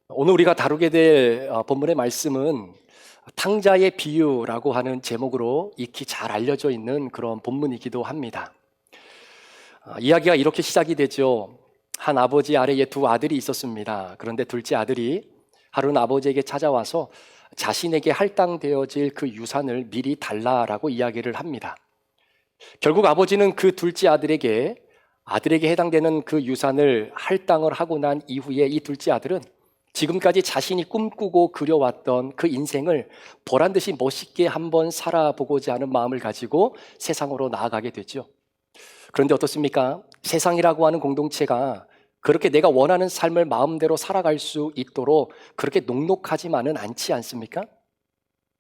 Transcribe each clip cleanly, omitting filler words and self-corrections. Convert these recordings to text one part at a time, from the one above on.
오늘 우리가 다루게 될 본문의 말씀은 탕자의 비유라고 하는 제목으로 익히 잘 알려져 있는 그런 본문이기도 합니다. 이야기가 이렇게 시작이 되죠. 한 아버지 아래에 두 아들이 있었습니다. 그런데 둘째 아들이 하루는 아버지에게 찾아와서 자신에게 할당되어질 그 유산을 미리 달라라고 이야기를 합니다. 결국 아버지는 그 둘째 아들에게 해당되는 그 유산을 할당을 하고 난 이후에 이 둘째 아들은 지금까지 자신이 꿈꾸고 그려왔던 그 인생을 보란듯이 멋있게 한번 살아보고자 하는 마음을 가지고 세상으로 나아가게 되죠. 그런데 어떻습니까? 세상이라고 하는 공동체가 그렇게 내가 원하는 삶을 마음대로 살아갈 수 있도록 그렇게 녹록하지만은 않지 않습니까?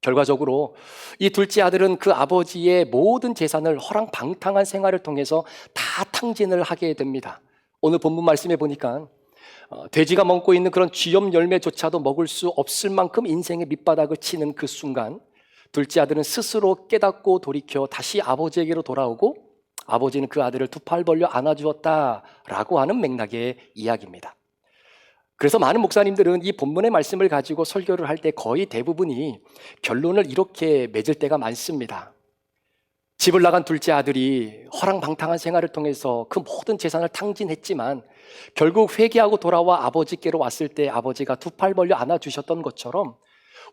결과적으로 이 둘째 아들은 그 아버지의 모든 재산을 허랑방탕한 생활을 통해서 다 탕진을 하게 됩니다. 오늘 본문 말씀에 보니까 돼지가 먹고 있는 그런 쥐염 열매조차도 먹을 수 없을 만큼 인생의 밑바닥을 치는 그 순간 둘째 아들은 스스로 깨닫고 돌이켜 다시 아버지에게로 돌아오고 아버지는 그 아들을 두 팔 벌려 안아주었다라고 하는 맥락의 이야기입니다. 그래서 많은 목사님들은 이 본문의 말씀을 가지고 설교를 할 때 거의 대부분이 결론을 이렇게 맺을 때가 많습니다. 집을 나간 둘째 아들이 허랑방탕한 생활을 통해서 그 모든 재산을 탕진했지만 결국 회개하고 돌아와 아버지께로 왔을 때 아버지가 두 팔 벌려 안아주셨던 것처럼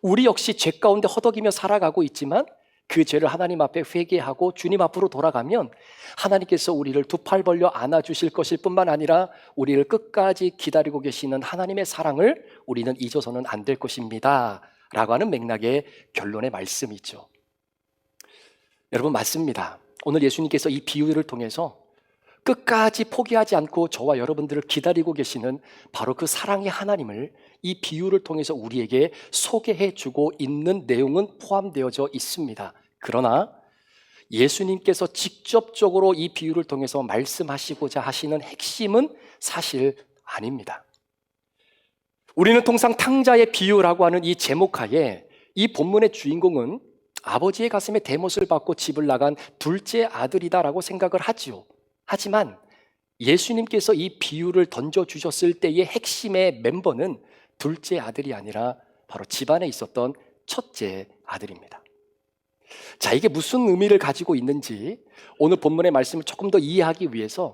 우리 역시 죄 가운데 허덕이며 살아가고 있지만 그 죄를 하나님 앞에 회개하고 주님 앞으로 돌아가면 하나님께서 우리를 두 팔 벌려 안아주실 것일 뿐만 아니라 우리를 끝까지 기다리고 계시는 하나님의 사랑을 우리는 잊어서는 안 될 것입니다 라고 하는 맥락의 결론의 말씀이죠. 여러분 맞습니다. 오늘 예수님께서 이 비유를 통해서 끝까지 포기하지 않고 저와 여러분들을 기다리고 계시는 바로 그 사랑의 하나님을 이 비유를 통해서 우리에게 소개해 주고 있는 내용은 포함되어져 있습니다. 그러나 예수님께서 직접적으로 이 비유를 통해서 말씀하시고자 하시는 핵심은 사실 아닙니다. 우리는 통상 탕자의 비유라고 하는 이 제목 하에 이 본문의 주인공은 아버지의 가슴에 대못을 받고 집을 나간 둘째 아들이다라고 생각을 하지요. 하지만 예수님께서 이 비유를 던져주셨을 때의 핵심의 멤버는 둘째 아들이 아니라 바로 집안에 있었던 첫째 아들입니다. 자, 이게 무슨 의미를 가지고 있는지 오늘 본문의 말씀을 조금 더 이해하기 위해서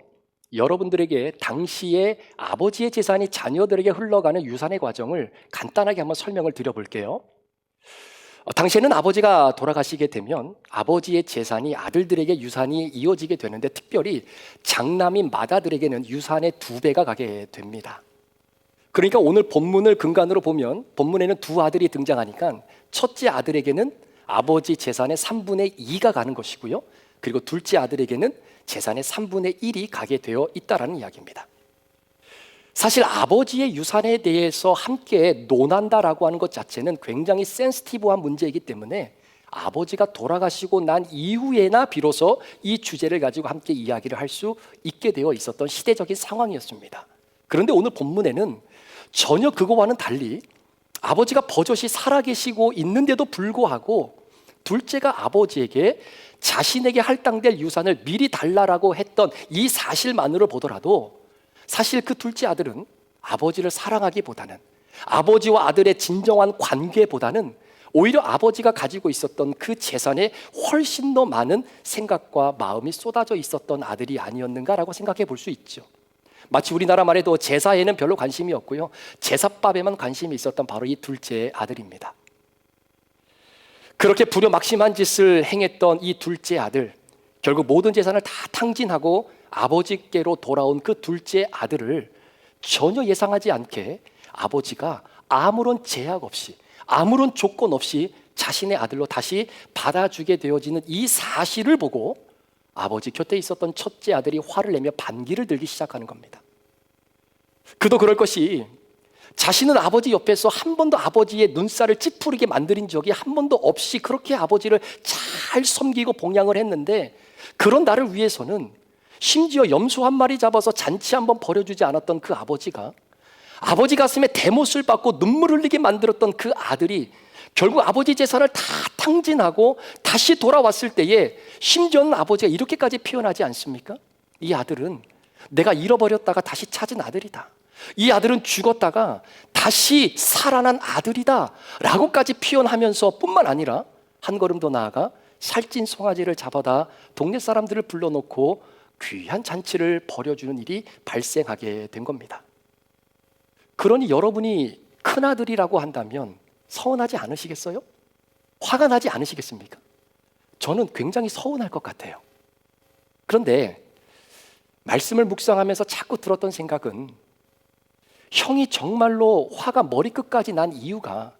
여러분들에게 당시에 아버지의 재산이 자녀들에게 흘러가는 유산의 과정을 간단하게 한번 설명을 드려볼게요. 당시에는 아버지가 돌아가시게 되면 아버지의 재산이 아들들에게 유산이 이어지게 되는데 특별히 장남인 맏아들에게는 유산의 2배가 가게 됩니다. 그러니까 오늘 본문을 근간으로 보면 본문에는 두 아들이 등장하니까 첫째 아들에게는 아버지 재산의 3분의 2가 가는 것이고요. 그리고 둘째 아들에게는 재산의 3분의 1이 가게 되어 있다는 이야기입니다. 사실 아버지의 유산에 대해서 함께 논한다라고 하는 것 자체는 굉장히 센시티브한 문제이기 때문에 아버지가 돌아가시고 난 이후에나 비로소 이 주제를 가지고 함께 이야기를 할 수 있게 되어 있었던 시대적인 상황이었습니다. 그런데 오늘 본문에는 전혀 그거와는 달리 아버지가 버젓이 살아계시고 있는데도 불구하고 둘째가 아버지에게 자신에게 할당될 유산을 미리 달라라고 했던 이 사실만으로 보더라도 사실 그 둘째 아들은 아버지를 사랑하기보다는 아버지와 아들의 진정한 관계보다는 오히려 아버지가 가지고 있었던 그 재산에 훨씬 더 많은 생각과 마음이 쏟아져 있었던 아들이 아니었는가라고 생각해 볼 수 있죠. 마치 우리나라 말에도 제사에는 별로 관심이 없고요, 제사밥에만 관심이 있었던 바로 이 둘째 아들입니다. 그렇게 불효막심한 짓을 행했던 이 둘째 아들, 결국 모든 재산을 다 탕진하고 아버지께로 돌아온 그 둘째 아들을 전혀 예상하지 않게 아버지가 아무런 제약 없이 아무런 조건 없이 자신의 아들로 다시 받아주게 되어지는 이 사실을 보고 아버지 곁에 있었던 첫째 아들이 화를 내며 반기를 들기 시작하는 겁니다. 그도 그럴 것이 자신은 아버지 옆에서 한 번도 아버지의 눈살을 찌푸리게 만드는 적이 한 번도 없이 그렇게 아버지를 잘 섬기고 봉양을 했는데 그런 나를 위해서는 심지어 염소 한 마리 잡아서 잔치 한번 벌여주지 않았던 그 아버지가 아버지 가슴에 대못을 받고 눈물 흘리게 만들었던 그 아들이 결국 아버지 재산을 다 탕진하고 다시 돌아왔을 때에 심지어는 아버지가 이렇게까지 표현하지 않습니까? 이 아들은 내가 잃어버렸다가 다시 찾은 아들이다. 이 아들은 죽었다가 다시 살아난 아들이다 라고까지 표현하면서 뿐만 아니라 한 걸음 더 나아가 살찐 송아지를 잡아다 동네 사람들을 불러놓고 귀한 잔치를 벌여주는 일이 발생하게 된 겁니다. 그러니 여러분이 큰아들이라고 한다면 서운하지 않으시겠어요? 화가 나지 않으시겠습니까? 저는 굉장히 서운할 것 같아요. 그런데 말씀을 묵상하면서 자꾸 들었던 생각은 형이 정말로 화가 머리끝까지 난 이유가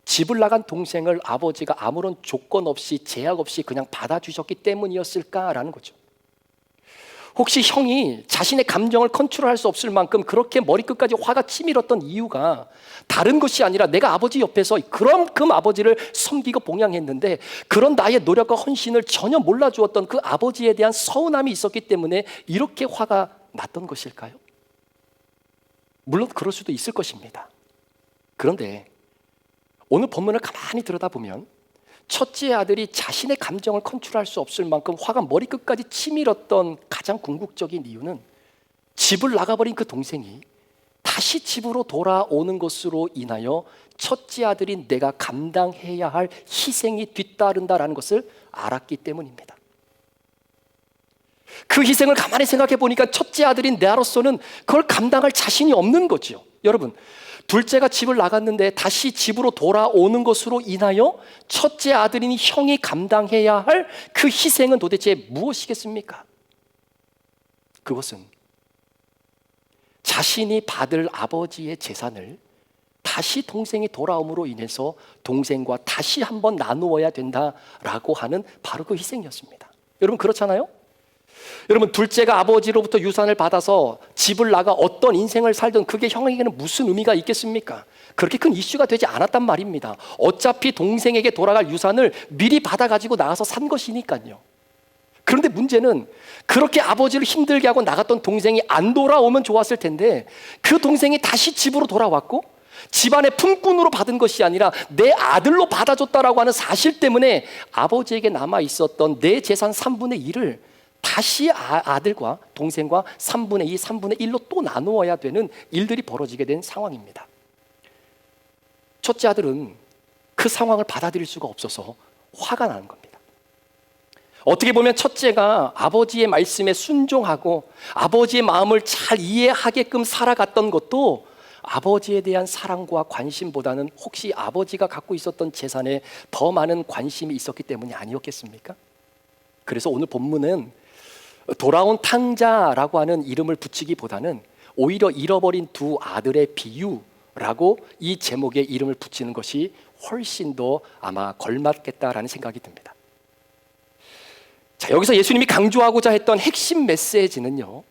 집을 나간 동생을 아버지가 아무런 조건 없이 제약 없이 그냥 받아주셨기 때문이었을까라는 거죠. 혹시 형이 자신의 감정을 컨트롤할 수 없을 만큼 그렇게 머리끝까지 화가 치밀었던 이유가 다른 것이 아니라 내가 아버지 옆에서 그만큼 아버지를 섬기고 봉양했는데 그런 나의 노력과 헌신을 전혀 몰라주었던 그 아버지에 대한 서운함이 있었기 때문에 이렇게 화가 났던 것일까요? 물론 그럴 수도 있을 것입니다. 그런데 오늘 본문을 가만히 들여다보면 첫째 아들이 자신의 감정을 컨트롤할 수 없을 만큼 화가 머리끝까지 치밀었던 가장 궁극적인 이유는 집을 나가버린 그 동생이 다시 집으로 돌아오는 것으로 인하여 첫째 아들인 내가 감당해야 할 희생이 뒤따른다라는 것을 알았기 때문입니다. 그 희생을 가만히 생각해 보니까 첫째 아들인 나로서는 그걸 감당할 자신이 없는 거죠. 여러분, 둘째가 집을 나갔는데 다시 집으로 돌아오는 것으로 인하여 첫째 아들인 형이 감당해야 할 그 희생은 도대체 무엇이겠습니까? 그것은 자신이 받을 아버지의 재산을 다시 동생이 돌아옴으로 인해서 동생과 다시 한번 나누어야 된다라고 하는 바로 그 희생이었습니다. 여러분 그렇잖아요? 여러분 둘째가 아버지로부터 유산을 받아서 집을 나가 어떤 인생을 살든 그게 형에게는 무슨 의미가 있겠습니까? 그렇게 큰 이슈가 되지 않았단 말입니다. 어차피 동생에게 돌아갈 유산을 미리 받아가지고 나가서 산 것이니까요. 그런데 문제는 그렇게 아버지를 힘들게 하고 나갔던 동생이 안 돌아오면 좋았을 텐데 그 동생이 다시 집으로 돌아왔고 집안의 품꾼으로 받은 것이 아니라 내 아들로 받아줬다라고 하는 사실 때문에 아버지에게 남아 있었던 내 재산 3분의 1을 다시 아들과 동생과 3분의 2, 3분의 1로 또 나누어야 되는 일들이 벌어지게 된 상황입니다. 첫째 아들은 그 상황을 받아들일 수가 없어서 화가 나는 겁니다. 어떻게 보면 첫째가 아버지의 말씀에 순종하고 아버지의 마음을 잘 이해하게끔 살아갔던 것도 아버지에 대한 사랑과 관심보다는 혹시 아버지가 갖고 있었던 재산에 더 많은 관심이 있었기 때문이 아니었겠습니까? 그래서 오늘 본문은 돌아온 탕자라고 하는 이름을 붙이기보다는 오히려 잃어버린 두 아들의 비유라고 이 제목에 이름을 붙이는 것이 훨씬 더 아마 걸맞겠다라는 생각이 듭니다. 자, 여기서 예수님이 강조하고자 했던 핵심 메시지는요,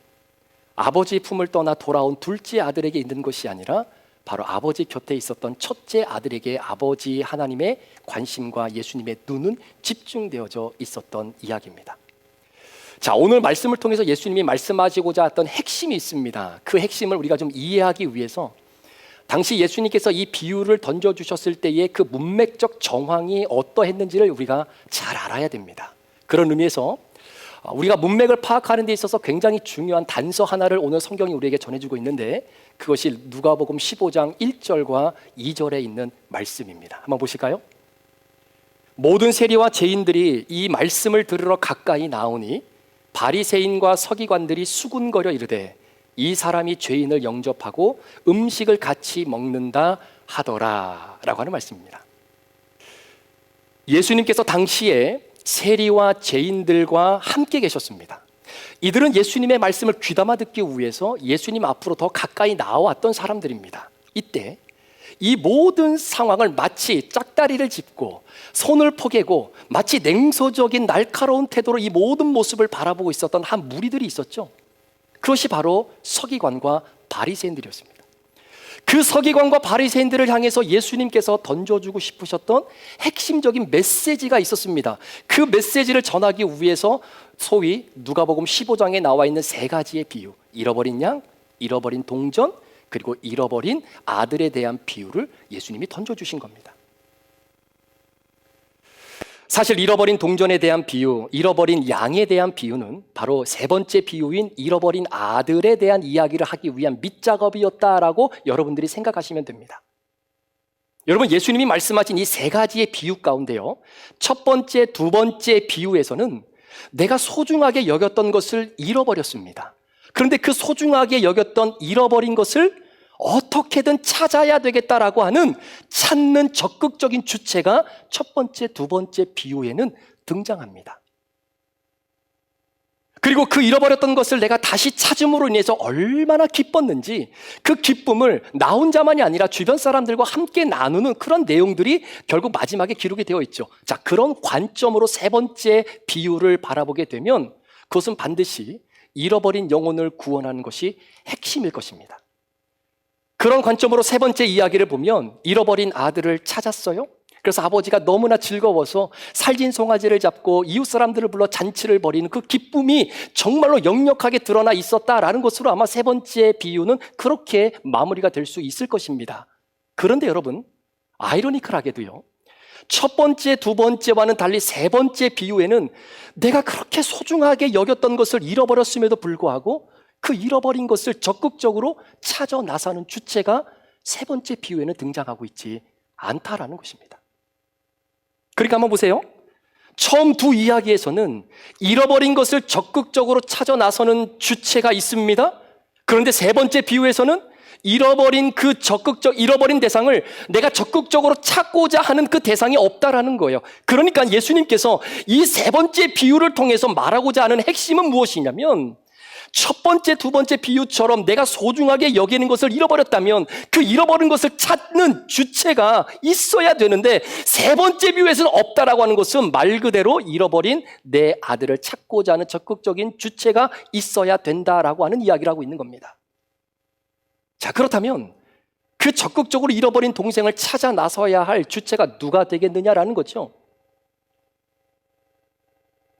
아버지 품을 떠나 돌아온 둘째 아들에게 있는 것이 아니라 바로 아버지 곁에 있었던 첫째 아들에게 아버지 하나님의 관심과 예수님의 눈은 집중되어져 있었던 이야기입니다. 자, 오늘 말씀을 통해서 예수님이 말씀하시고자 했던 핵심이 있습니다. 그 핵심을 우리가 좀 이해하기 위해서 당시 예수님께서 이 비유를 던져주셨을 때의 그 문맥적 정황이 어떠했는지를 우리가 잘 알아야 됩니다. 그런 의미에서 우리가 문맥을 파악하는 데 있어서 굉장히 중요한 단서 하나를 오늘 성경이 우리에게 전해주고 있는데 그것이 누가복음 15장 1절과 2절에 있는 말씀입니다. 한번 보실까요? 모든 세리와 죄인들이 이 말씀을 들으러 가까이 나오니 바리새인과 서기관들이 수군거려 이르되 이 사람이 죄인을 영접하고 음식을 같이 먹는다 하더라 라고 하는 말씀입니다. 예수님께서 당시에 세리와 죄인들과 함께 계셨습니다. 이들은 예수님의 말씀을 귀담아 듣기 위해서 예수님 앞으로 더 가까이 나왔던 사람들입니다. 이때 이 모든 상황을 마치 짝다리를 짚고 손을 포개고 마치 냉소적인 날카로운 태도로 이 모든 모습을 바라보고 있었던 한 무리들이 있었죠. 그것이 바로 서기관과 바리새인들이었습니다. 그 서기관과 바리새인들을 향해서 예수님께서 던져주고 싶으셨던 핵심적인 메시지가 있었습니다. 그 메시지를 전하기 위해서 소위 누가복음 15장에 나와 있는 세 가지의 비유, 잃어버린 양, 잃어버린 동전, 그리고 잃어버린 아들에 대한 비유를 예수님이 던져주신 겁니다. 사실 잃어버린 동전에 대한 비유, 잃어버린 양에 대한 비유는 바로 세 번째 비유인 잃어버린 아들에 대한 이야기를 하기 위한 밑작업이었다라고 여러분들이 생각하시면 됩니다. 여러분, 예수님이 말씀하신 이 세 가지의 비유 가운데요, 첫 번째, 두 번째 비유에서는 내가 소중하게 여겼던 것을 잃어버렸습니다. 그런데 그 소중하게 여겼던 잃어버린 것을 어떻게든 찾아야 되겠다라고 하는 찾는 적극적인 주체가 첫 번째, 두 번째 비유에는 등장합니다. 그리고 그 잃어버렸던 것을 내가 다시 찾음으로 인해서 얼마나 기뻤는지 그 기쁨을 나 혼자만이 아니라 주변 사람들과 함께 나누는 그런 내용들이 결국 마지막에 기록이 되어 있죠. 자, 그런 관점으로 세 번째 비유를 바라보게 되면 그것은 반드시 잃어버린 영혼을 구원하는 것이 핵심일 것입니다. 그런 관점으로 세 번째 이야기를 보면 잃어버린 아들을 찾았어요. 그래서 아버지가 너무나 즐거워서 살진 송아지를 잡고 이웃 사람들을 불러 잔치를 벌이는 그 기쁨이 정말로 역력하게 드러나 있었다라는 것으로 아마 세 번째 비유는 그렇게 마무리가 될 수 있을 것입니다. 그런데 여러분, 아이러니컬하게도요, 첫 번째, 두 번째와는 달리 세 번째 비유에는 내가 그렇게 소중하게 여겼던 것을 잃어버렸음에도 불구하고 그 잃어버린 것을 적극적으로 찾아 나서는 주체가 세 번째 비유에는 등장하고 있지 않다라는 것입니다. 그러니까 한번 보세요. 처음 두 이야기에서는 잃어버린 것을 적극적으로 찾아 나서는 주체가 있습니다. 그런데 세 번째 비유에서는 잃어버린 대상을 내가 적극적으로 찾고자 하는 그 대상이 없다라는 거예요. 그러니까 예수님께서 이 세 번째 비유를 통해서 말하고자 하는 핵심은 무엇이냐면, 첫 번째, 두 번째 비유처럼 내가 소중하게 여기는 것을 잃어버렸다면 그 잃어버린 것을 찾는 주체가 있어야 되는데 세 번째 비유에서는 없다라고 하는 것은 말 그대로 잃어버린 내 아들을 찾고자 하는 적극적인 주체가 있어야 된다라고 하는 이야기를 하고 있는 겁니다. 자, 그렇다면 그 적극적으로 잃어버린 동생을 찾아 나서야 할 주체가 누가 되겠느냐라는 거죠.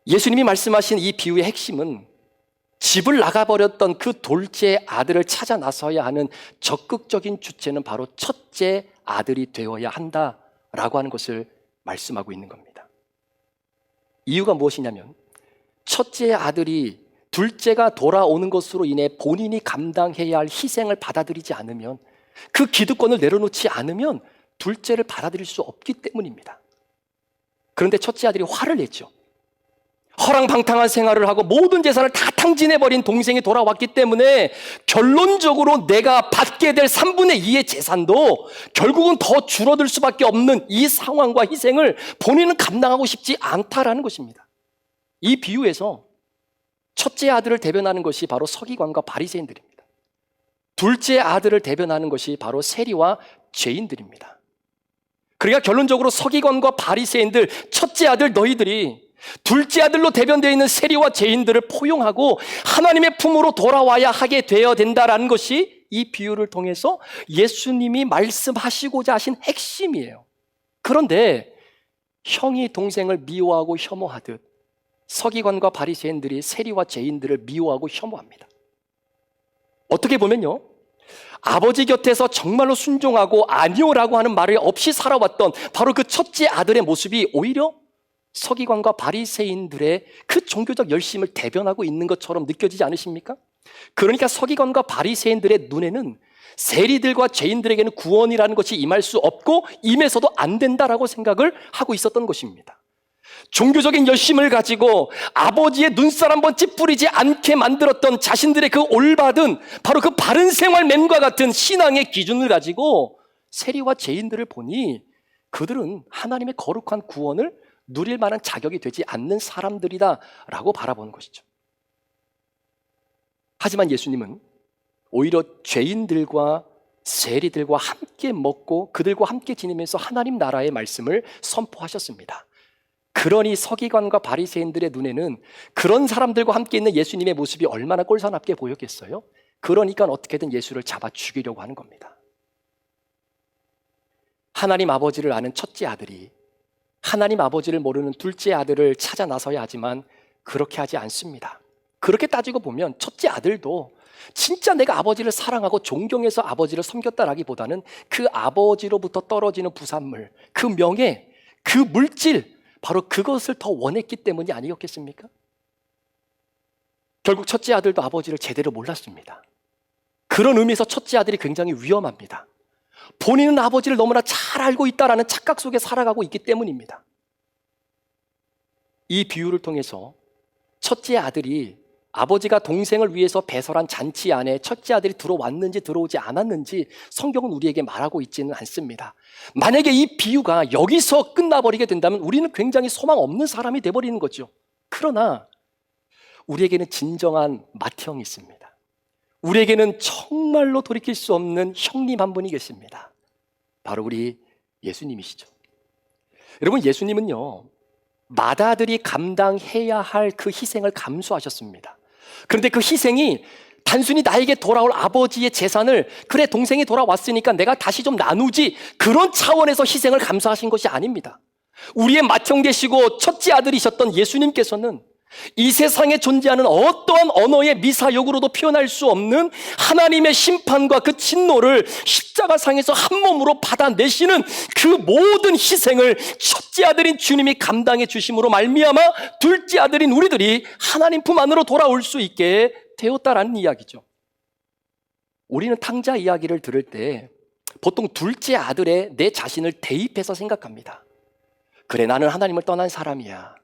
예수님이 말씀하신 이 비유의 핵심은 집을 나가버렸던 그 둘째 아들을 찾아 나서야 하는 적극적인 주체는 바로 첫째 아들이 되어야 한다라고 하는 것을 말씀하고 있는 겁니다. 이유가 무엇이냐면 첫째 아들이 둘째가 돌아오는 것으로 인해 본인이 감당해야 할 희생을 받아들이지 않으면, 그 기득권을 내려놓지 않으면 둘째를 받아들일 수 없기 때문입니다. 그런데 첫째 아들이 화를 냈죠. 허랑방탕한 생활을 하고 모든 재산을 다 탕진해버린 동생이 돌아왔기 때문에 결론적으로 내가 받게 될 3분의 2의 재산도 결국은 더 줄어들 수밖에 없는 이 상황과 희생을 본인은 감당하고 싶지 않다라는 것입니다. 이 비유에서 첫째 아들을 대변하는 것이 바로 서기관과 바리새인들입니다. 둘째 아들을 대변하는 것이 바로 세리와 죄인들입니다. 그러니까 결론적으로 서기관과 바리새인들, 첫째 아들 너희들이 둘째 아들로 대변되어 있는 세리와 죄인들을 포용하고 하나님의 품으로 돌아와야 하게 되어야 된다라는 것이 이 비유를 통해서 예수님이 말씀하시고자 하신 핵심이에요. 그런데 형이 동생을 미워하고 혐오하듯 서기관과 바리새인들이 세리와 죄인들을 미워하고 혐오합니다. 어떻게 보면요, 아버지 곁에서 정말로 순종하고 아니오라고 하는 말을 없이 살아왔던 바로 그 첫째 아들의 모습이 오히려 서기관과 바리새인들의 그 종교적 열심을 대변하고 있는 것처럼 느껴지지 않으십니까? 그러니까 서기관과 바리새인들의 눈에는 세리들과 죄인들에게는 구원이라는 것이 임할 수 없고 임해서도 안 된다라고 생각을 하고 있었던 것입니다. 종교적인 열심을 가지고 아버지의 눈살 한번 찌푸리지 않게 만들었던 자신들의 그 올바른, 바로 그 바른 생활맨과 같은 신앙의 기준을 가지고 세리와 죄인들을 보니 그들은 하나님의 거룩한 구원을 누릴 만한 자격이 되지 않는 사람들이다라고 바라보는 것이죠. 하지만 예수님은 오히려 죄인들과 세리들과 함께 먹고 그들과 함께 지내면서 하나님 나라의 말씀을 선포하셨습니다. 그러니 서기관과 바리새인들의 눈에는 그런 사람들과 함께 있는 예수님의 모습이 얼마나 꼴사납게 보였겠어요? 그러니까 어떻게든 예수를 잡아 죽이려고 하는 겁니다. 하나님 아버지를 아는 첫째 아들이 하나님 아버지를 모르는 둘째 아들을 찾아 나서야 하지만 그렇게 하지 않습니다. 그렇게 따지고 보면 첫째 아들도 진짜 내가 아버지를 사랑하고 존경해서 아버지를 섬겼다라기보다는 그 아버지로부터 떨어지는 부산물, 그 명예, 그 물질, 바로 그것을 더 원했기 때문이 아니었겠습니까? 결국 첫째 아들도 아버지를 제대로 몰랐습니다. 그런 의미에서 첫째 아들이 굉장히 위험합니다. 본인은 아버지를 너무나 잘 알고 있다라는 착각 속에 살아가고 있기 때문입니다. 이 비유를 통해서 첫째 아들이 아버지가 동생을 위해서 배설한 잔치 안에 첫째 아들이 들어왔는지 들어오지 않았는지 성경은 우리에게 말하고 있지는 않습니다. 만약에 이 비유가 여기서 끝나버리게 된다면 우리는 굉장히 소망 없는 사람이 돼버리는 거죠. 그러나 우리에게는 진정한 맏형이 있습니다. 우리에게는 정말로 돌이킬 수 없는 형님 한 분이 계십니다. 바로 우리 예수님이시죠. 여러분, 예수님은요, 맏아들이 감당해야 할 그 희생을 감수하셨습니다. 그런데 그 희생이 단순히 나에게 돌아올 아버지의 재산을, 그래 동생이 돌아왔으니까 내가 다시 좀 나누지, 그런 차원에서 희생을 감수하신 것이 아닙니다. 우리의 맏형 되시고 첫째 아들이셨던 예수님께서는 이 세상에 존재하는 어떠한 언어의 미사역으로도 표현할 수 없는 하나님의 심판과 그 진노를 십자가상에서 한 몸으로 받아내시는 그 모든 희생을 첫째 아들인 주님이 감당해 주심으로 말미암아 둘째 아들인 우리들이 하나님 품 안으로 돌아올 수 있게 되었다라는 이야기죠. 우리는 탕자 이야기를 들을 때 보통 둘째 아들에 내 자신을 대입해서 생각합니다. 그래, 나는 하나님을 떠난 사람이야.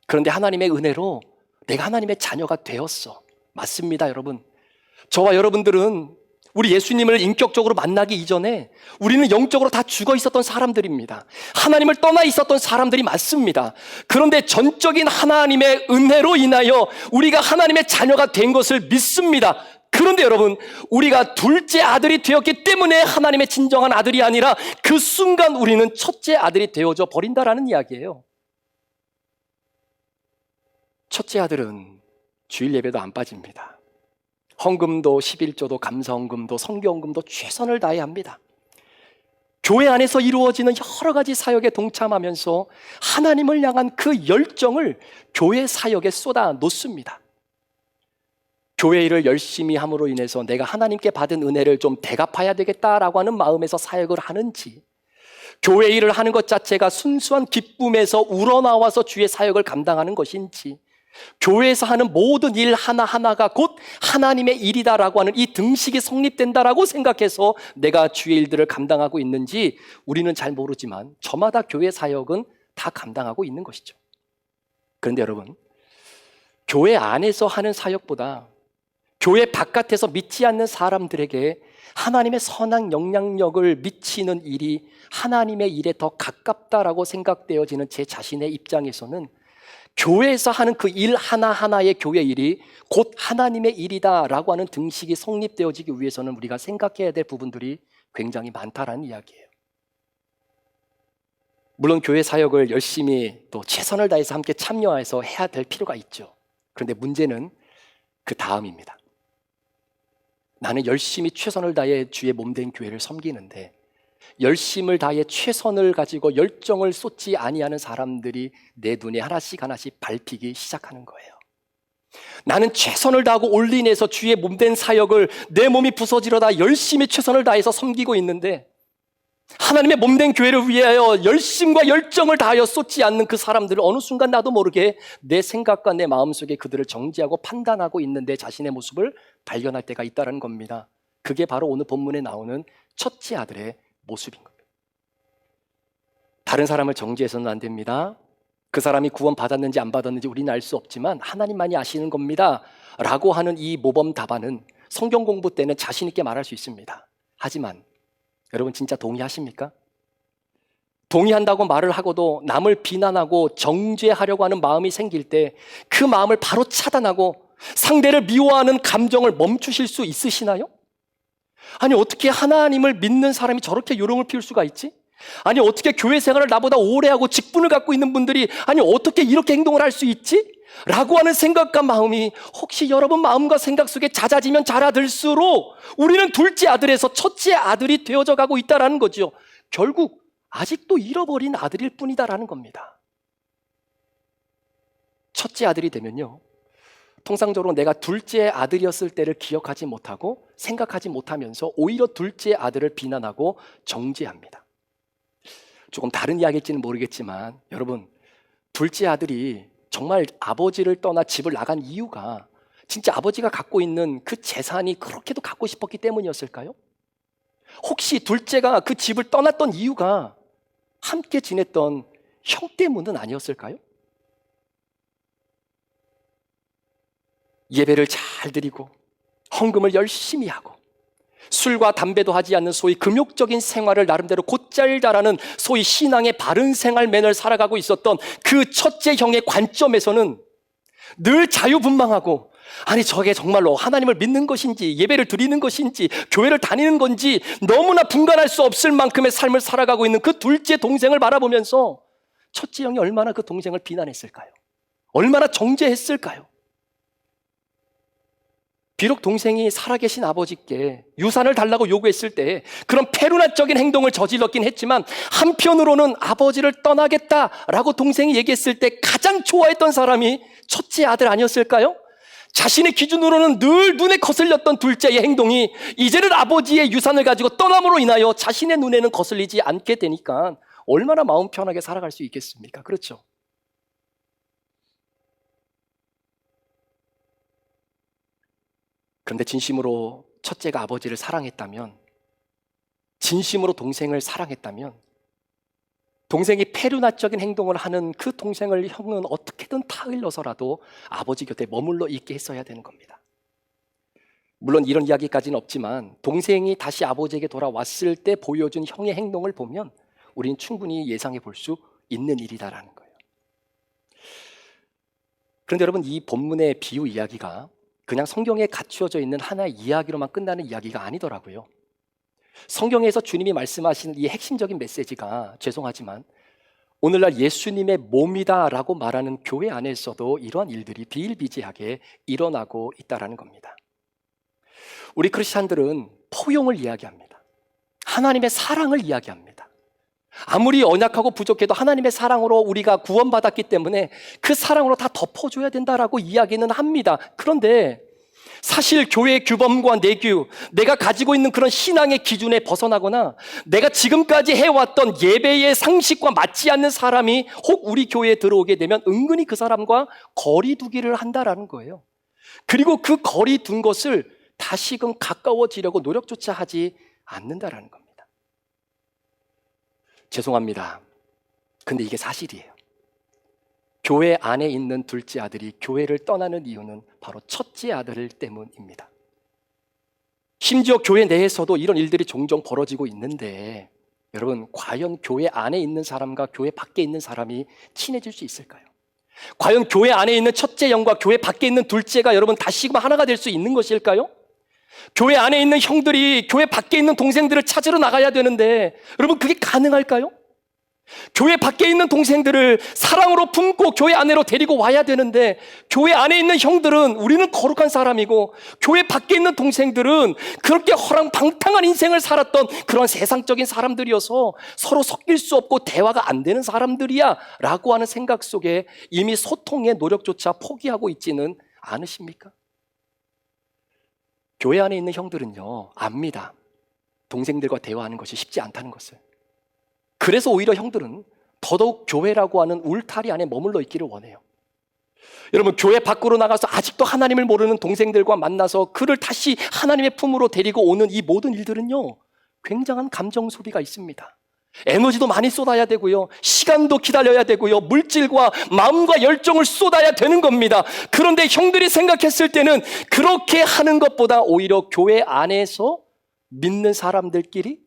그런데 하나님의 은혜로 내가 하나님의 자녀가 되었어. 맞습니다, 여러분. 저와 여러분들은 우리 예수님을 인격적으로 만나기 이전에 우리는 영적으로 다 죽어 있었던 사람들입니다. 하나님을 떠나 있었던 사람들이 맞습니다. 그런데 전적인 하나님의 은혜로 인하여 우리가 하나님의 자녀가 된 것을 믿습니다. 그런데 여러분, 우리가 둘째 아들이 되었기 때문에 하나님의 진정한 아들이 아니라 그 순간 우리는 첫째 아들이 되어져 버린다라는 이야기예요. 첫째 아들은 주일 예배도 안 빠집니다. 헌금도 11조도 감사헌금도 성경헌금도 최선을 다해야 합니다. 교회 안에서 이루어지는 여러 가지 사역에 동참하면서 하나님을 향한 그 열정을 교회 사역에 쏟아 놓습니다. 교회 일을 열심히 함으로 인해서 내가 하나님께 받은 은혜를 좀 대갚아야 되겠다라고 하는 마음에서 사역을 하는지, 교회 일을 하는 것 자체가 순수한 기쁨에서 우러나와서 주의 사역을 감당하는 것인지, 교회에서 하는 모든 일 하나하나가 곧 하나님의 일이다라고 하는 이 등식이 성립된다라고 생각해서 내가 주의 일들을 감당하고 있는지 우리는 잘 모르지만 저마다 교회 사역은 다 감당하고 있는 것이죠. 그런데 여러분, 교회 안에서 하는 사역보다 교회 바깥에서 믿지 않는 사람들에게 하나님의 선한 영향력을 미치는 일이 하나님의 일에 더 가깝다라고 생각되어지는 제 자신의 입장에서는 교회에서 하는 그 일 하나하나의 교회 일이 곧 하나님의 일이다라고 하는 등식이 성립되어지기 위해서는 우리가 생각해야 될 부분들이 굉장히 많다라는 이야기예요. 물론 교회 사역을 열심히 또 최선을 다해서 함께 참여해서 해야 될 필요가 있죠. 그런데 문제는 그 다음입니다. 나는 열심히 최선을 다해 주의 몸된 교회를 섬기는데 열심을 다해 최선을 가지고 열정을 쏟지 아니하는 사람들이 내 눈에 하나씩 하나씩 밟히기 시작하는 거예요. 나는 최선을 다하고 올인해서 주의 몸된 사역을 내 몸이 부서지려다 열심히 최선을 다해서 섬기고 있는데 하나님의 몸된 교회를 위하여 열심과 열정을 다하여 쏟지 않는 그 사람들을 어느 순간 나도 모르게 내 생각과 내 마음속에 그들을 정지하고 판단하고 있는 내 자신의 모습을 발견할 때가 있다는 겁니다. 그게 바로 오늘 본문에 나오는 첫째 아들의 모습인 겁니다. 다른 사람을 정죄해서는 안 됩니다. 그 사람이 구원 받았는지 안 받았는지 우리는 알 수 없지만 하나님만이 아시는 겁니다 라고 하는 이 모범 답안은 성경 공부 때는 자신 있게 말할 수 있습니다. 하지만 여러분 진짜 동의하십니까? 동의한다고 말을 하고도 남을 비난하고 정죄하려고 하는 마음이 생길 때 그 마음을 바로 차단하고 상대를 미워하는 감정을 멈추실 수 있으시나요? 아니 어떻게 하나님을 믿는 사람이 저렇게 요령을 피울 수가 있지? 아니 어떻게 교회 생활을 나보다 오래 하고 직분을 갖고 있는 분들이 아니 어떻게 이렇게 행동을 할 수 있지? 라고 하는 생각과 마음이 혹시 여러분 마음과 생각 속에 잦아지면 잦아들수록 우리는 둘째 아들에서 첫째 아들이 되어져 가고 있다는 거죠. 결국 아직도 잃어버린 아들일 뿐이다라는 겁니다. 첫째 아들이 되면요, 통상적으로 내가 둘째 아들이었을 때를 기억하지 못하고 생각하지 못하면서 오히려 둘째 아들을 비난하고 정죄합니다. 조금 다른 이야기일지는 모르겠지만 여러분, 둘째 아들이 정말 아버지를 떠나 집을 나간 이유가 진짜 아버지가 갖고 있는 그 재산이 그렇게도 갖고 싶었기 때문이었을까요? 혹시 둘째가 그 집을 떠났던 이유가 함께 지냈던 형 때문은 아니었을까요? 예배를 잘 드리고 헌금을 열심히 하고 술과 담배도 하지 않는 소위 금욕적인 생활을 나름대로 곧잘 잘하는 소위 신앙의 바른 생활맨을 살아가고 있었던 그 첫째 형의 관점에서는 늘 자유분방하고, 아니 저게 정말로 하나님을 믿는 것인지 예배를 드리는 것인지 교회를 다니는 건지 너무나 분간할 수 없을 만큼의 삶을 살아가고 있는 그 둘째 동생을 바라보면서 첫째 형이 얼마나 그 동생을 비난했을까요? 얼마나 정죄했을까요? 비록 동생이 살아계신 아버지께 유산을 달라고 요구했을 때 그런 페루나적인 행동을 저질렀긴 했지만, 한편으로는 아버지를 떠나겠다라고 동생이 얘기했을 때 가장 좋아했던 사람이 첫째 아들 아니었을까요? 자신의 기준으로는 늘 눈에 거슬렸던 둘째의 행동이 이제는 아버지의 유산을 가지고 떠남으로 인하여 자신의 눈에는 거슬리지 않게 되니까 얼마나 마음 편하게 살아갈 수 있겠습니까? 그렇죠? 그런데 진심으로 첫째가 아버지를 사랑했다면, 진심으로 동생을 사랑했다면, 동생이 페루나적인 행동을 하는 그 동생을 형은 어떻게든 타일러서라도 아버지 곁에 머물러 있게 했어야 되는 겁니다. 물론 이런 이야기까지는 없지만 동생이 다시 아버지에게 돌아왔을 때 보여준 형의 행동을 보면 우리는 충분히 예상해 볼 수 있는 일이다라는 거예요. 그런데 여러분, 이 본문의 비유 이야기가 그냥 성경에 갖추어져 있는 하나의 이야기로만 끝나는 이야기가 아니더라고요. 성경에서 주님이 말씀하시는 이 핵심적인 메시지가, 죄송하지만 오늘날 예수님의 몸이다라고 말하는 교회 안에서도 이러한 일들이 비일비재하게 일어나고 있다는 겁니다. 우리 크리스찬들은 포용을 이야기합니다. 하나님의 사랑을 이야기합니다. 아무리 언약하고 부족해도 하나님의 사랑으로 우리가 구원받았기 때문에 그 사랑으로 다 덮어줘야 된다라고 이야기는 합니다. 그런데 사실 교회의 규범과 내규, 내가 가지고 있는 그런 신앙의 기준에 벗어나거나 내가 지금까지 해왔던 예배의 상식과 맞지 않는 사람이 혹 우리 교회에 들어오게 되면 은근히 그 사람과 거리 두기를 한다라는 거예요. 그리고 그 거리 둔 것을 다시금 가까워지려고 노력조차 하지 않는다라는 겁니다. 죄송합니다. 근데 이게 사실이에요. 교회 안에 있는 둘째 아들이 교회를 떠나는 이유는 바로 첫째 아들 때문입니다. 심지어 교회 내에서도 이런 일들이 종종 벌어지고 있는데, 여러분, 과연 교회 안에 있는 사람과 교회 밖에 있는 사람이 친해질 수 있을까요? 과연 교회 안에 있는 첫째 형과 교회 밖에 있는 둘째가 여러분 다시금 하나가 될 수 있는 것일까요? 교회 안에 있는 형들이 교회 밖에 있는 동생들을 찾으러 나가야 되는데 여러분, 그게 가능할까요? 교회 밖에 있는 동생들을 사랑으로 품고 교회 안으로 데리고 와야 되는데, 교회 안에 있는 형들은 우리는 거룩한 사람이고 교회 밖에 있는 동생들은 그렇게 허랑방탕한 인생을 살았던 그런 세상적인 사람들이어서 서로 섞일 수 없고 대화가 안 되는 사람들이야 라고 하는 생각 속에 이미 소통의 노력조차 포기하고 있지는 않으십니까? 교회 안에 있는 형들은요, 압니다. 동생들과 대화하는 것이 쉽지 않다는 것을. 그래서 오히려 형들은 더더욱 교회라고 하는 울타리 안에 머물러 있기를 원해요. 여러분, 교회 밖으로 나가서 아직도 하나님을 모르는 동생들과 만나서 그를 다시 하나님의 품으로 데리고 오는 이 모든 일들은요, 굉장한 감정 소비가 있습니다. 에너지도 많이 쏟아야 되고요, 시간도 기다려야 되고요, 물질과 마음과 열정을 쏟아야 되는 겁니다. 그런데 형들이 생각했을 때는 그렇게 하는 것보다 오히려 교회 안에서 믿는 사람들끼리,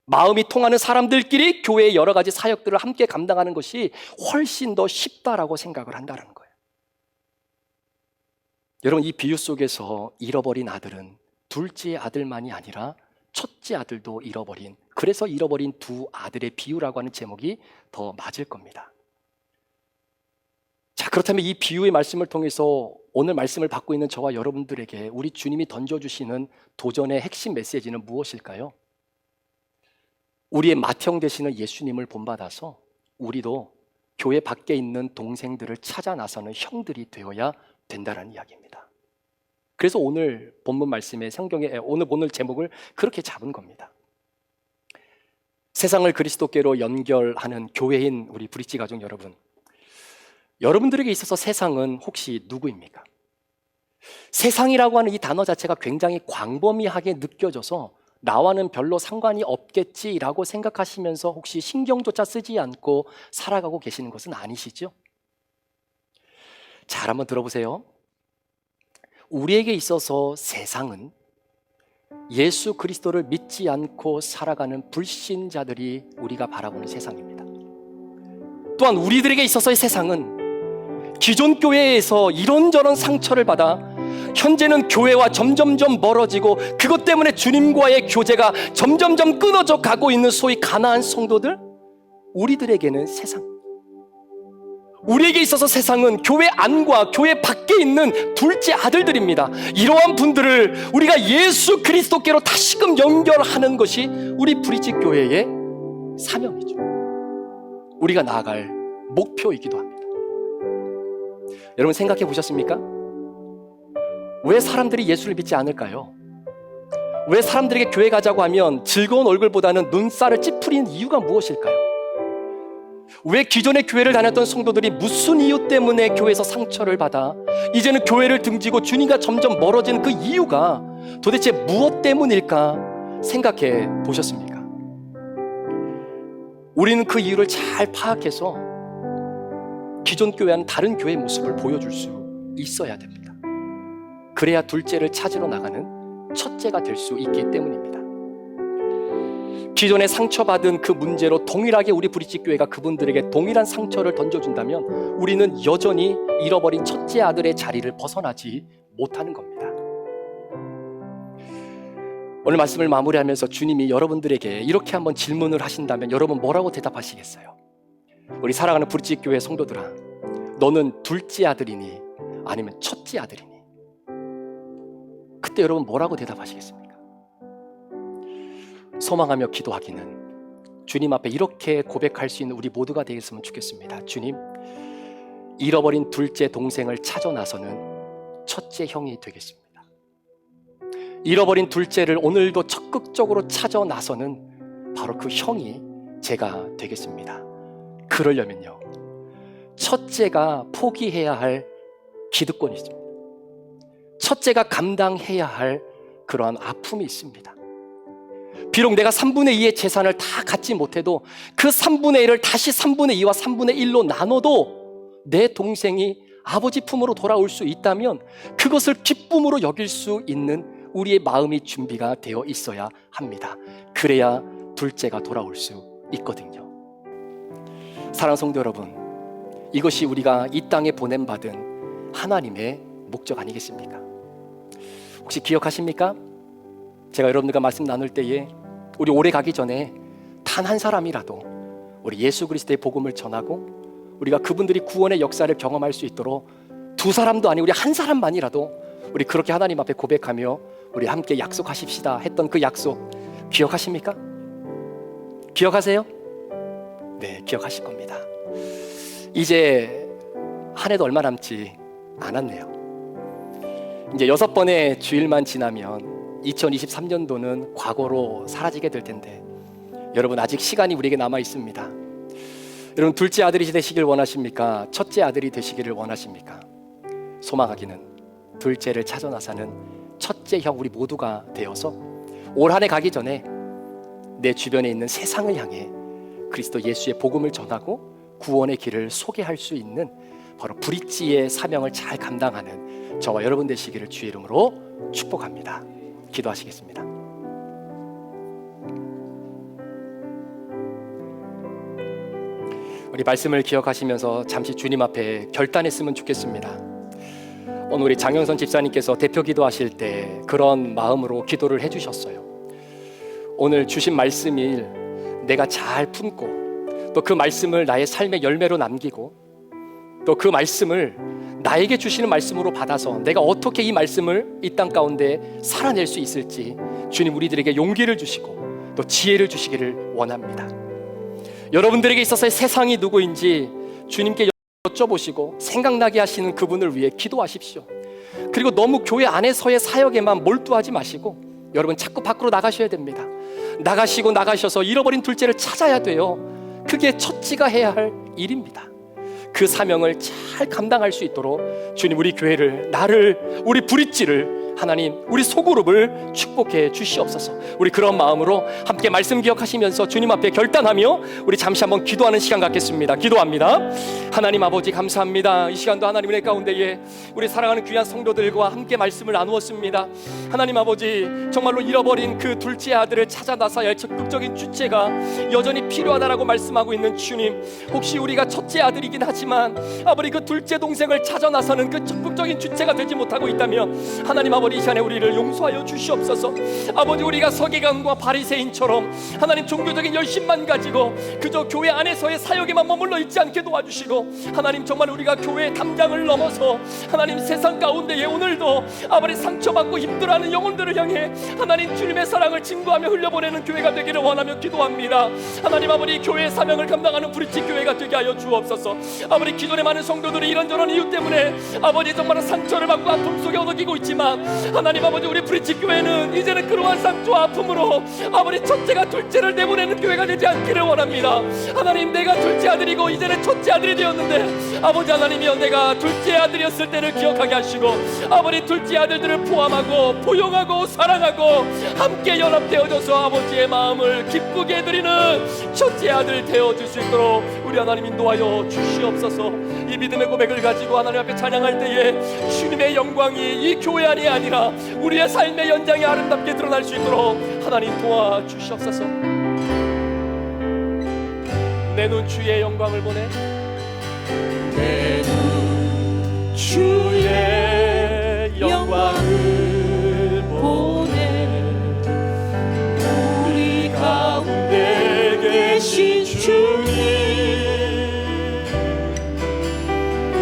마음이 통하는 사람들끼리 교회의 여러 가지 사역들을 함께 감당하는 것이 훨씬 더 쉽다라고 생각을 한다는 거예요. 여러분, 이 비유 속에서 잃어버린 아들은 둘째 아들만이 아니라 첫째 아들도 잃어버린, 그래서 잃어버린 두 아들의 비유라고 하는 제목이 더 맞을 겁니다. 자, 그렇다면 이 비유의 말씀을 통해서 오늘 말씀을 받고 있는 저와 여러분들에게 우리 주님이 던져주시는 도전의 핵심 메시지는 무엇일까요? 우리의 맏형 되시는 예수님을 본받아서 우리도 교회 밖에 있는 동생들을 찾아 나서는 형들이 되어야 된다는 이야기입니다. 그래서 오늘 본문 말씀의 성경의 오늘 제목을 그렇게 잡은 겁니다. 세상을 그리스도께로 연결하는 교회인 우리 브릿지 가족 여러분, 여러분들에게 있어서 세상은 혹시 누구입니까? 세상이라고 하는 이 단어 자체가 굉장히 광범위하게 느껴져서 나와는 별로 상관이 없겠지라고 생각하시면서 혹시 신경조차 쓰지 않고 살아가고 계시는 것은 아니시죠? 잘 한번 들어보세요. 우리에게 있어서 세상은 예수 그리스도를 믿지 않고 살아가는 불신자들이 우리가 바라보는 세상입니다. 또한 우리들에게 있어서의 세상은 기존 교회에서 이런저런 상처를 받아 현재는 교회와 점점점 멀어지고 그것 때문에 주님과의 교제가 점점점 끊어져 가고 있는 소위 가나안 성도들, 우리들에게는 세상, 우리에게 있어서 세상은 교회 안과 교회 밖에 있는 둘째 아들들입니다. 이러한 분들을 우리가 예수 그리스도께로 다시금 연결하는 것이 우리 브릿지 교회의 사명이죠. 우리가 나아갈 목표이기도 합니다. 여러분 생각해 보셨습니까? 왜 사람들이 예수를 믿지 않을까요? 왜 사람들에게 교회 가자고 하면 즐거운 얼굴보다는 눈살을 찌푸리는 이유가 무엇일까요? 왜 기존의 교회를 다녔던 성도들이 무슨 이유 때문에 교회에서 상처를 받아 이제는 교회를 등지고 주님과 점점 멀어지는 그 이유가 도대체 무엇 때문일까 생각해 보셨습니까? 우리는 그 이유를 잘 파악해서 기존 교회와는 다른 교회의 모습을 보여줄 수 있어야 됩니다. 그래야 둘째를 찾으러 나가는 첫째가 될 수 있기 때문입니다. 기존에 상처받은 그 문제로 동일하게 우리 브릿지 교회가 그분들에게 동일한 상처를 던져준다면 우리는 여전히 잃어버린 첫째 아들의 자리를 벗어나지 못하는 겁니다. 오늘 말씀을 마무리하면서 주님이 여러분들에게 이렇게 한번 질문을 하신다면 여러분 뭐라고 대답하시겠어요? 우리 사랑하는 브릿지 교회 성도들아, 너는 둘째 아들이니 아니면 첫째 아들이니? 그때 여러분 뭐라고 대답하시겠습니까? 소망하며 기도하기는 주님 앞에 이렇게 고백할 수 있는 우리 모두가 되었으면 좋겠습니다. 주님, 잃어버린 둘째 동생을 찾아 나서는 첫째 형이 되겠습니다. 잃어버린 둘째를 오늘도 적극적으로 찾아 나서는 바로 그 형이 제가 되겠습니다. 그러려면요, 첫째가 포기해야 할 기득권이 있습니다. 첫째가 감당해야 할 그러한 아픔이 있습니다. 비록 내가 3분의 2의 재산을 다 갖지 못해도 그 3분의 1을 다시 3분의 2와 3분의 1로 나눠도 내 동생이 아버지 품으로 돌아올 수 있다면 그것을 기쁨으로 여길 수 있는 우리의 마음이 준비가 되어 있어야 합니다. 그래야 둘째가 돌아올 수 있거든요. 사랑하는 성도 여러분, 이것이 우리가 이 땅에 보냄받은 하나님의 목적 아니겠습니까? 혹시 기억하십니까? 제가 여러분들과 말씀 나눌 때에 우리 오래 가기 전에 단 한 사람이라도 우리 예수 그리스도의 복음을 전하고 우리가 그분들이 구원의 역사를 경험할 수 있도록 두 사람도 아니고 우리 한 사람만이라도 우리 그렇게 하나님 앞에 고백하며 우리 함께 약속하십시다 했던 그 약속 기억하십니까? 기억하세요? 네, 기억하실 겁니다. 이제 한 해도 얼마 남지 않았네요. 이제 6번의 주일만 지나면 2023년도는 과거로 사라지게 될 텐데 여러분 아직 시간이 우리에게 남아 있습니다. 여러분 둘째 아들이 되시길 원하십니까? 첫째 아들이 되시기를 원하십니까? 소망하기는 둘째를 찾아 나서는 첫째 형 우리 모두가 되어서 올 한 해 가기 전에 내 주변에 있는 세상을 향해 그리스도 예수의 복음을 전하고 구원의 길을 소개할 수 있는 바로 브릿지의 사명을 잘 감당하는 저와 여러분 되시기를 주의 이름으로 축복합니다. 기도하시겠습니다. 우리 말씀을 기억하시면서 잠시 주님 앞에 결단했으면 좋겠습니다. 오늘 우리 장영선 집사님께서 대표 기도하실 때 그런 마음으로 기도를 해주셨어요. 오늘 주신 말씀을 내가 잘 품고 또 그 말씀을 나의 삶의 열매로 남기고 또 그 말씀을 나에게 주시는 말씀으로 받아서 내가 어떻게 이 말씀을 이 땅 가운데 살아낼 수 있을지 주님 우리들에게 용기를 주시고 또 지혜를 주시기를 원합니다. 여러분들에게 있어서의 세상이 누구인지 주님께 여쭤보시고 생각나게 하시는 그분을 위해 기도하십시오. 그리고 너무 교회 안에서의 사역에만 몰두하지 마시고 여러분 자꾸 밖으로 나가셔야 됩니다. 나가셔서 잃어버린 둘째를 찾아야 돼요. 그게 첫째가 해야 할 일입니다. 그 사명을 잘 감당할 수 있도록 주님 우리 교회를, 나를, 우리 브릿지를, 하나님 우리 소그룹을 축복해 주시옵소서. 우리 그런 마음으로 함께 말씀 기억하시면서 주님 앞에 결단하며 우리 잠시 한번 기도하는 시간 갖겠습니다. 기도합니다. 하나님 아버지 감사합니다. 이 시간도 하나님 은혜 가운데에 우리 사랑하는 귀한 성도들과 함께 말씀을 나누었습니다. 하나님 아버지, 정말로 잃어버린 그 둘째 아들을 찾아 나서야 할 적극적인 주체가 여전히 필요하다라고 말씀하고 있는 주님, 혹시 우리가 첫째 아들이긴 하지만 아버지 그 둘째 동생을 찾아 나서는 그 적극적인 주체가 되지 못하고 있다면 하나님 아버지 이 시간에 우리를 용서하여 주시옵소서. 아버지, 우리가 서기관과 바리새인처럼 하나님 종교적인 열심만 가지고 그저 교회 안에서의 사역에만 머물러 있지 않게 도와주시고, 하나님 정말 우리가 교회의 담장을 넘어서 하나님 세상 가운데에 오늘도 아버지 상처받고 힘들어하는 영혼들을 향해 하나님 주님의 사랑을 증거하며 흘려보내는 교회가 되기를 원하며 기도합니다. 하나님 아버지, 교회의 사명을 감당하는 브릿지 교회가 되게 하여 주옵소서. 아버지, 기존의 많은 성도들이 이런저런 이유 때문에 아버지 정말 상처를 받고 아픔 속에 어느끼고 있지만 하나님 아버지, 우리 브릿지 교회는 이제는 그러한 상처와 아픔으로 아버지 첫째가 둘째를 내보내는 교회가 되지 않기를 원합니다. 하나님, 내가 둘째 아들이고 이제는 첫째 아들이 되었는데 아버지 하나님이여, 내가 둘째 아들이었을 때를 기억하게 하시고 아버지 둘째 아들들을 포함하고 포용하고 사랑하고 함께 연합되어져서 아버지의 마음을 기쁘게 해드리는 첫째 아들 되어줄 수 있도록 우리 하나님 인도하여 주시옵소서. 이 믿음의 고백을 가지고 하나님 앞에 찬양할 때에 주님의 영광이 이 교회 안이 아니라 우리의 삶의 연장이 아름답게 드러날 수 있도록 하나님 도와주시옵소서. 내 눈 주의 영광을 보내, 내 눈 주의 영광을 보내, 우리 가운데 계신 주님,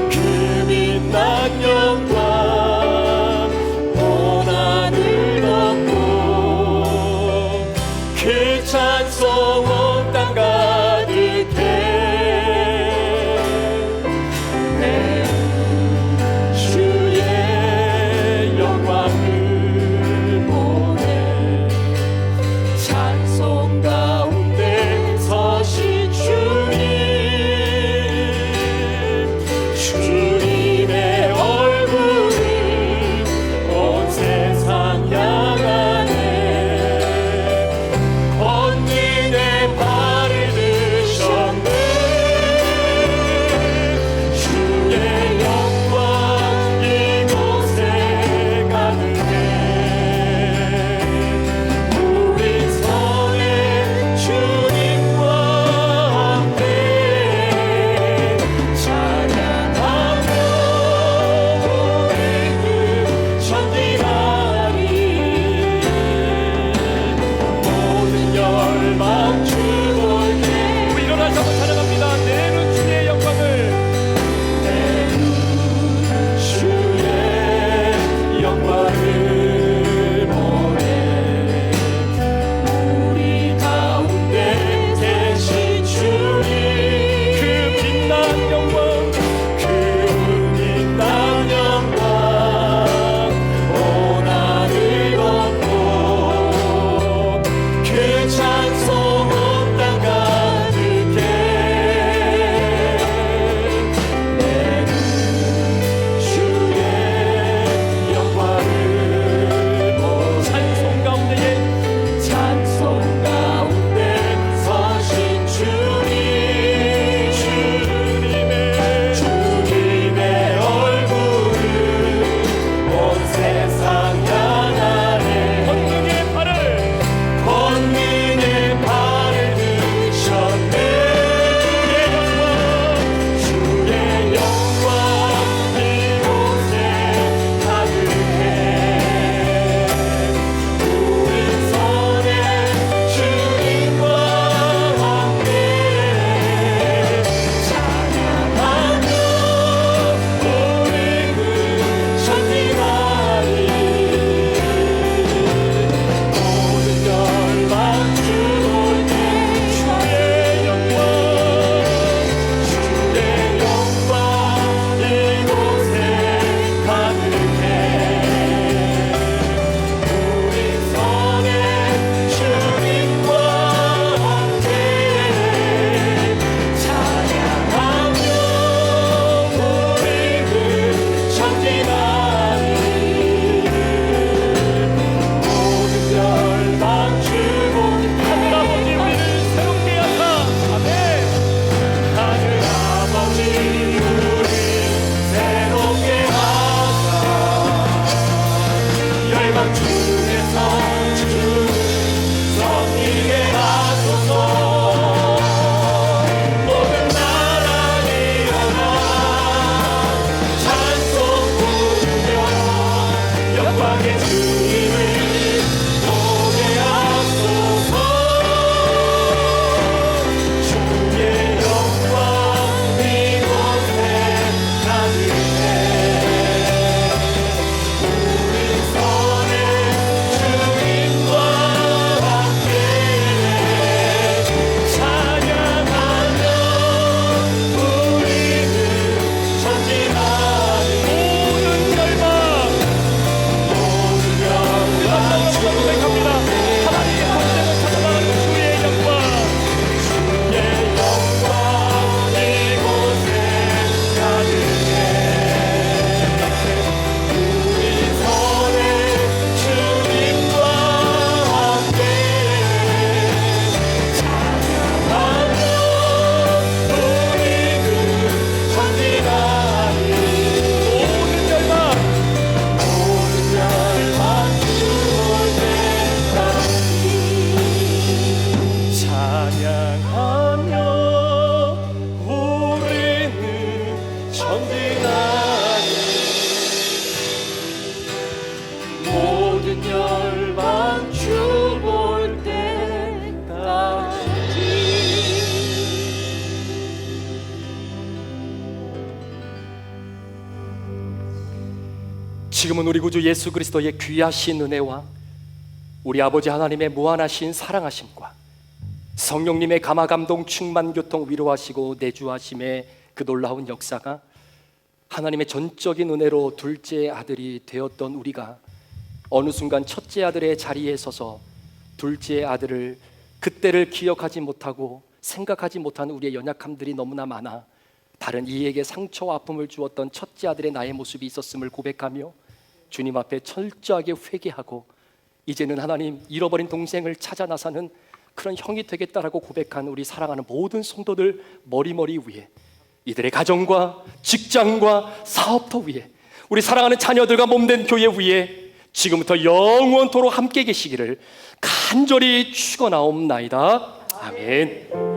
그 빛난 영광 찬송 온 땅 가득해, 내 주의 영광을 보내, 찬송 가운데 서신 주님, 주님의 얼굴을 온 세상 향하네, 내 지금은 우리 구주 예수 그리스도의 귀하신 은혜와 우리 아버지 하나님의 무한하신 사랑하심과 성령님의 감화감동 충만 교통 위로하시고 내주하심의 그 놀라운 역사가 하나님의 전적인 은혜로 둘째 아들이 되었던 우리가 어느 순간 첫째 아들의 자리에 서서 둘째 아들을 그때를 기억하지 못하고 생각하지 못하는 우리의 연약함들이 너무나 많아 다른 이에게 상처와 아픔을 주었던 첫째 아들의 나의 모습이 있었음을 고백하며 주님 앞에 철저하게 회개하고 이제는 하나님 잃어버린 동생을 찾아 나서는 그런 형이 되겠다라고 고백한 우리 사랑하는 모든 성도들 머리머리 위에, 이들의 가정과 직장과 사업터 위에, 우리 사랑하는 자녀들과 몸된 교회 위에 지금부터 영원토록 함께 계시기를 간절히 축원하옵나이다. 아멘.